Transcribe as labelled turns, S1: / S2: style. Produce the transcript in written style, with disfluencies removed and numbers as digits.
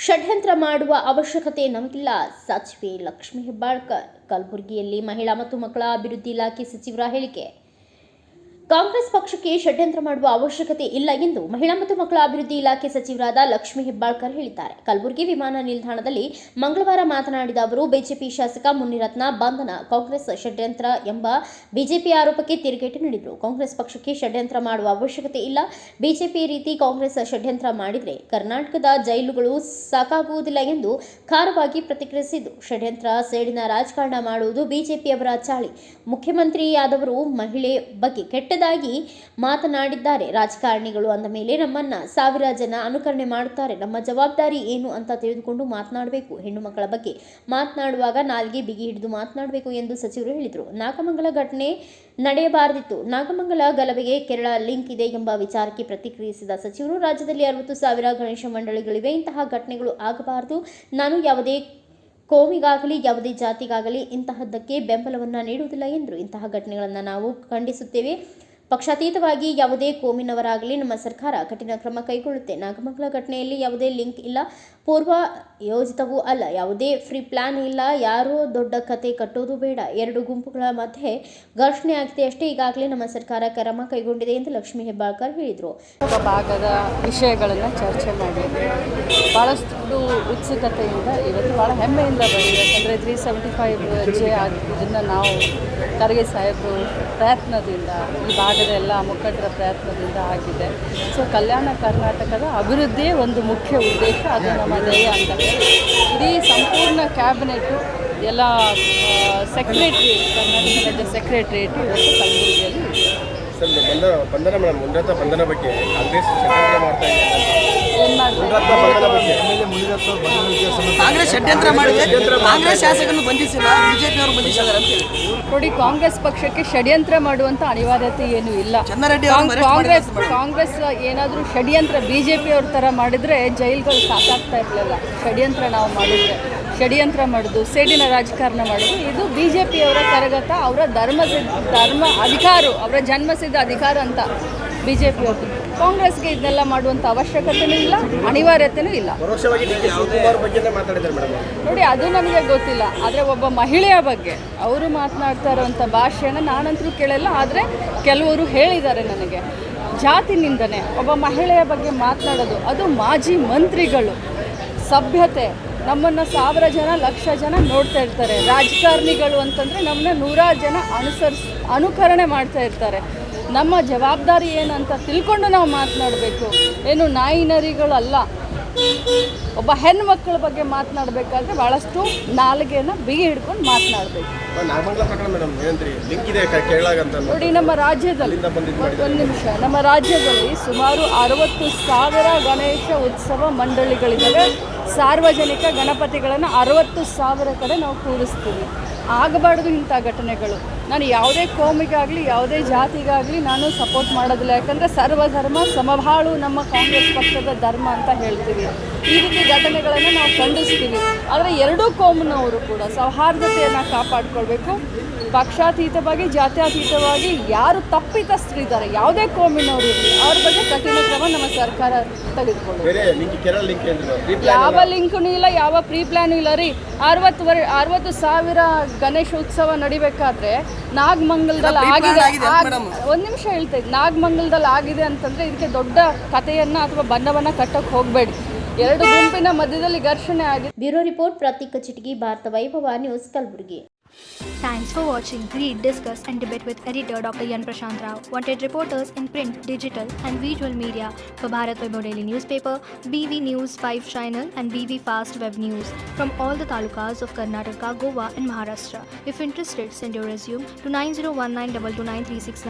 S1: ಷಡ್ಯಂತ್ರ ಮಾಡುವ ಅವಶ್ಯಕತೆ ನಮಗಿಲ್ಲ. ಸಚಿವೆ ಲಕ್ಷ್ಮೀ ಹೆಬ್ಬಾಳ್ಕರ್. ಕಲಬುರಗಿಯಲ್ಲಿ ಮಹಿಳಾ ಮತ್ತು ಮಕ್ಕಳ ಅಭಿವೃದ್ಧಿ ಇಲಾಖೆ ಸಚಿವರ ಹೇಳಿಕೆ. ಕಾಂಗ್ರೆಸ್ ಪಕ್ಷಕ್ಕೆ ಷಡ್ಯಂತ್ರ ಮಾಡುವ ಅವಶ್ಯಕತೆ ಇಲ್ಲ ಎಂದು ಮಹಿಳಾ ಮತ್ತು ಮಕ್ಕಳ ಅಭಿವೃದ್ಧಿ ಇಲಾಖೆ ಸಚಿವರಾದ ಲಕ್ಷ್ಮೀ ಹೆಬ್ಬಾಳ್ಕರ್ ಹೇಳಿದ್ದಾರೆ. ಕಲಬುರಗಿ ವಿಮಾನ ನಿಲ್ದಾಣದಲ್ಲಿ ಮಂಗಳವಾರ ಮಾತನಾಡಿದ ಅವರು, ಬಿಜೆಪಿ ಶಾಸಕ ಮುನಿರತ್ನ ಬಂಧನ ಕಾಂಗ್ರೆಸ್ ಷಡ್ಯಂತ್ರ ಎಂಬ ಬಿಜೆಪಿ ಆರೋಪಕ್ಕೆ ತಿರುಗೇಟು ನೀಡಿದರು. ಕಾಂಗ್ರೆಸ್ ಪಕ್ಷಕ್ಕೆ ಷಡ್ಯಂತ್ರ ಮಾಡುವ ಅವಶ್ಯಕತೆ ಇಲ್ಲ. ಬಿಜೆಪಿ ರೀತಿ ಕಾಂಗ್ರೆಸ್ ಷಡ್ಯಂತ್ರ ಮಾಡಿದರೆ ಕರ್ನಾಟಕದ ಜೈಲುಗಳು ಸಾಕಾಗುವುದಿಲ್ಲ ಎಂದು ಖಾರವಾಗಿ ಪ್ರತಿಕ್ರಿಯಿಸಿದ್ದು, ಷಡ್ಯಂತ್ರ ಸೇಡಿನ ರಾಜಕಾರಣ ಮಾಡುವುದು ಬಿಜೆಪಿಯವರ ಚಾಳಿ. ಮುಖ್ಯಮಂತ್ರಿಯಾದವರು ಮಹಿಳೆ ಬಗ್ಗೆ ಕೆಟ್ಟದಾಗಿ ಮಾತನಾಡಿದ್ದಾರೆ. ರಾಜಕಾರಣಿಗಳು ಅಂದ ಮೇಲೆ ನಮ್ಮನ್ನ ಸಾವಿರ ಜನ ಅನುಕರಣೆ ಮಾಡುತ್ತಾರೆ. ನಮ್ಮ ಜವಾಬ್ದಾರಿ ಏನು ಅಂತ ತಿಳಿದುಕೊಂಡು ಮಾತನಾಡಬೇಕು. ಹೆಣ್ಣು ಮಕ್ಕಳ ಬಗ್ಗೆ ಮಾತನಾಡುವಾಗ ನಾಲ್ಗೆ ಬಿಗಿ ಹಿಡಿದು ಮಾತನಾಡಬೇಕು ಎಂದು ಸಚಿವರು ಹೇಳಿದರು. ನಾಗಮಂಗಲ ಘಟನೆ ನಡೆಯಬಾರದಿತ್ತು. ನಾಗಮಂಗಲ ಗಲಭೆಗೆ ಕೇರಳ ಲಿಂಕ್ ಇದೆ ಎಂಬ ವಿಚಾರಕ್ಕೆ ಪ್ರತಿಕ್ರಿಯಿಸಿದ ಸಚಿವರು, ರಾಜ್ಯದಲ್ಲಿ 60,000 ಗಣೇಶ ಮಂಡಳಿಗಳಿವೆ. ಇಂತಹ ಘಟನೆಗಳು ಆಗಬಾರದು. ನಾನು ಯಾವುದೇ ಕೋಮಿಗಾಗಲಿ ಯಾವುದೇ ಜಾತಿಗಾಗಲಿ ಇಂತಹದ್ದಕ್ಕೆ ಬೆಂಬಲವನ್ನು ನೀಡುವುದಿಲ್ಲ ಎಂದರು. ಇಂತಹ ಘಟನೆಗಳನ್ನು ನಾವು ಖಂಡಿಸುತ್ತೇವೆ. ಪಕ್ಷಾತೀತವಾಗಿ ಯಾವುದೇ ಕೋಮಿನವರಾಗಲಿ ನಮ್ಮ ಸರ್ಕಾರ ಕಠಿಣ ಕ್ರಮ ಕೈಗೊಳ್ಳುತ್ತೆ. ನಾಗಮಂಗಲ ಘಟನೆಯಲ್ಲಿ ಯಾವುದೇ ಲಿಂಕ್ ಇಲ್ಲ, ಪೂರ್ವ ಯೋಜಿತವೂ ಅಲ್ಲ, ಯಾವುದೇ ಫ್ರೀ ಪ್ಲಾನ್ ಇಲ್ಲ. ಯಾರೋ ದೊಡ್ಡ ಕತೆ ಕಟ್ಟೋದು ಬೇಡ. ಎರಡು ಗುಂಪುಗಳ ಮಧ್ಯೆ ಘರ್ಷಣೆ ಆಗಿದೆ ಅಷ್ಟೇ. ಈಗಾಗಲೇ ನಮ್ಮ ಸರ್ಕಾರ ಕ್ರಮ ಕೈಗೊಂಡಿದೆ ಎಂದು ಲಕ್ಷ್ಮೀ ಹೆಬ್ಬಾಳ್ಕರ್ ಹೇಳಿದರು.
S2: ಭಾಗದ ವಿಷಯಗಳನ್ನು ಚರ್ಚೆ ಮಾಡಿದ್ವಿ. ಭಾಳಷ್ಟು ಉತ್ಸುಕತೆಯಿಂದ ಇವತ್ತು ಭಾಳ ಹೆಮ್ಮೆಯಿಂದ ಬಂದಿದೆ. ಯಾಕಂದರೆ 375J ಇದನ್ನು ನಾವು ಖರ್ಗೆ ಸಾಹೇಬರು ಪ್ರಯತ್ನದಿಂದ, ಈ ಭಾಗದ ಎಲ್ಲ ಮುಖಂಡರ ಪ್ರಯತ್ನದಿಂದ ಆಗಿದೆ. ಸೊ ಕಲ್ಯಾಣ ಕರ್ನಾಟಕದ ಅಭಿವೃದ್ಧಿಯೇ ಒಂದು ಮುಖ್ಯ ಉದ್ದೇಶ, ಅದು ನಮ್ಮ ಧ್ಯೇಯ ಅಂತ ಹೇಳಿ ಇಡೀ ಸಂಪೂರ್ಣ ಕ್ಯಾಬಿನೆಟ್ಟು ಎಲ್ಲ ಸೆಕ್ರೆಟ್ರಿಯೇಟ್, ಕರ್ನಾಟಕ ರಾಜ್ಯ ಸೆಕ್ರೆಟ್ರಿಯೇಟ್ ಇವತ್ತು ಕಲಬುರಗಿಯಲ್ಲಿ
S3: ಬಂಧನ ಮೇಡಮ್, ಮುನಿರತ್ನ ಬಂಧನ ಬಗ್ಗೆ ಕಾಂಗ್ರೆಸ್ ಷಡ್ಯಂತ್ರ ಮಾಡ್ತಾ ಇದೆ.
S4: ಕಾಂಗ್ರೆಸ್ ಷಡ್ಯಂತ್ರ ಮಾಡಿದೆ. ಕಾಂಗ್ರೆಸ್ ಶಾಸಕರನ್ನು ಬಂಧಿಸಿಲ್ಲ, ಬಿಜೆಪಿಯವರು ಬಂಧಿಸಿದ್ದಾರೆ ಅಂತ ಹೇಳಿ.
S2: ನೋಡಿ, ಕಾಂಗ್ರೆಸ್ ಪಕ್ಷಕ್ಕೆ ಷಡ್ಯಂತ್ರ ಮಾಡುವಂಥ ಅನಿವಾರ್ಯತೆ ಏನೂ ಇಲ್ಲ. ಕಾಂಗ್ರೆಸ್ ಏನಾದರೂ ಷಡ್ಯಂತ್ರ ಬಿಜೆಪಿಯವ್ರ ಥರ ಮಾಡಿದರೆ ಜೈಲ್ಗಳು ಸಾಕಾಗ್ತಾ ಇರಲಿಲ್ಲ. ಷಡ್ಯಂತ್ರ ನಾವು ಮಾಡಿದರೆ, ಷಡ್ಯಂತ್ರ ಮಾಡೋದು, ಸೇಡಿನ ರಾಜಕಾರಣ ಮಾಡೋದು, ಇದು ಬಿಜೆಪಿಯವರ ಕರಗತ, ಅವರ ಧರ್ಮ ಅಧಿಕಾರ, ಅವರ ಜನ್ಮಸಿದ್ಧ ಅಧಿಕಾರ ಅಂತ ಬಿಜೆಪಿಯವ್ರದ್ದು. ಕಾಂಗ್ರೆಸ್ಗೆ ಇದನ್ನೆಲ್ಲ ಮಾಡುವಂಥ ಅವಶ್ಯಕತೆಯೂ ಇಲ್ಲ, ಅನಿವಾರ್ಯತೆಯೂ ಇಲ್ಲ. ನೋಡಿ, ಅದು ನಮಗೆ ಗೊತ್ತಿಲ್ಲ. ಆದರೆ ಒಬ್ಬ ಮಹಿಳೆಯ ಬಗ್ಗೆ ಅವರು ಮಾತನಾಡ್ತಾ ಇರೋವಂಥ ಭಾಷೆನ ನಾನಂತರೂ ಕೇಳಲ್ಲ. ಆದರೆ ಕೆಲವರು ಹೇಳಿದ್ದಾರೆ ನನಗೆ, ಜಾತಿ ನಿಂದನೆ, ಒಬ್ಬ ಮಹಿಳೆಯ ಬಗ್ಗೆ ಮಾತನಾಡೋದು, ಅದು ಮಾಜಿ ಮಂತ್ರಿಗಳು, ಸಭ್ಯತೆ. ನಮ್ಮನ್ನು 1000 ಜನ, 1,00,000 ಜನ ನೋಡ್ತಾ ಇರ್ತಾರೆ. ರಾಜಕಾರಣಿಗಳು ಅಂತಂದರೆ ನಮ್ಮನ್ನ 100 ಜನ ಅನುಕರಣೆ ಮಾಡ್ತಾ ಇರ್ತಾರೆ. ನಮ್ಮ ಜವಾಬ್ದಾರಿ ಏನಂತ ತಿಳ್ಕೊಂಡು ನಾವು ಮಾತನಾಡಬೇಕು. ಏನು ನಾಯಿ ನರಿಗಳಲ್ಲ. ಒಬ್ಬ ಹೆಣ್ಣು ಮಕ್ಕಳ ಬಗ್ಗೆ ಮಾತನಾಡಬೇಕಾದ್ರೆ ಭಾಳಷ್ಟು ನಾಲಿಗೆಯನ್ನು ಬಿಗಿ ಹಿಡ್ಕೊಂಡು ಮಾತನಾಡಬೇಕು. ನೋಡಿ, ನಮ್ಮ ರಾಜ್ಯದಲ್ಲಿ ಒಂದು ನಿಮಿಷ, ನಮ್ಮ ರಾಜ್ಯದಲ್ಲಿ ಸುಮಾರು 60,000 ಗಣೇಶ ಉತ್ಸವ ಮಂಡಳಿಗಳಿದ್ದಾವೆ. ಸಾರ್ವಜನಿಕ ಗಣಪತಿಗಳನ್ನು 60,000 ಕಡೆ ನಾವು ಕೂರಿಸ್ತೀವಿ. ಆಗಬಾರ್ದು ಇಂಥ ಘಟನೆಗಳು. ನಾನು ಯಾವುದೇ ಕೋಮಿಗಾಗಲಿ ಯಾವುದೇ ಜಾತಿಗಾಗಲಿ ನಾನು ಸಪೋರ್ಟ್ ಮಾಡೋದಿಲ್ಲ. ಯಾಕಂದರೆ ಸರ್ವಧರ್ಮ ಸಮಬಾಳು ನಮ್ಮ ಕಾಂಗ್ರೆಸ್ ಪಕ್ಷದ ಧರ್ಮ ಅಂತ ಹೇಳ್ತೀವಿ. ಈ ರೀತಿ ಘಟನೆಗಳನ್ನು ನಾವು ಖಂಡಿಸ್ತೀವಿ. ಆದರೆ ಎರಡೂ ಕೋಮಿನವರು ಕೂಡ ಸೌಹಾರ್ದತೆಯನ್ನು ಕಾಪಾಡಿಕೊಳ್ಬೇಕು. ಪಕ್ಷಾತೀತವಾಗಿ, ಜಾತ್ಯತೀತವಾಗಿ ಯಾರು ತಪ್ಪಿತಸ್ಥರಿದ್ದಾರೆ, ಯಾವುದೇ ಕೋಮಿನವರು ಇರಲಿ, ಅವ್ರ ಬಗ್ಗೆ ಕಠಿಣ ಕ್ರಮ ನಮ್ಮ ಸರ್ಕಾರ ತೆಗೆದುಕೊಳ್ಳುತ್ತೆ. ಯಾವ ಲಿಂಕೂ ಇಲ್ಲ, ಯಾವ ಪ್ರೀ ಪ್ಲಾನು ಇಲ್ಲ ರೀ. 60,000 ಗಣೇಶ ಉತ್ಸವ ನಡಿಬೇಕಾದ್ರೆ ನಾಗಮಂಗಲದಲ್ಲಿ ಆಗಿದೆ. ಒಂದು ನಿಮಿಷ ಹೇಳ್ತಾ ಇದ್ದೆ, ನಾಗಮಂಗಲದಲ್ಲಿ ಆಗಿದೆ ಅಂತಂದರೆ ಇದಕ್ಕೆ ದೊಡ್ಡ ಕಥೆಯನ್ನು ಅಥವಾ ಬಣ್ಣವನ್ನು ಕಟ್ಟೋಕ್ಕೆ ಹೋಗಬೇಡಿ. ಎರಡು ಗುಂಪಿನ ಮಧ್ಯದಲ್ಲಿ ಘರ್ಷಣೆ ಆಗಿದೆ.
S1: ಬ್ಯೂರೋ ರಿಪೋರ್ಟ್, ಪ್ರತೀಕ ಚಿಟಗಿ, ಭಾರತ ವೈಭವ news, Kalaburagi.
S5: Thanks for watching Read, Discuss and Debate with editor Dr. Yan Prashant Rao. Wanted reporters in print, digital and visual media for Bharat Vaibhav Daily Newspaper, BV News 5 Channel and BV Fast Web News from all the talukas of Karnataka, Goa and Maharashtra. If interested, send your resume to 9019229369.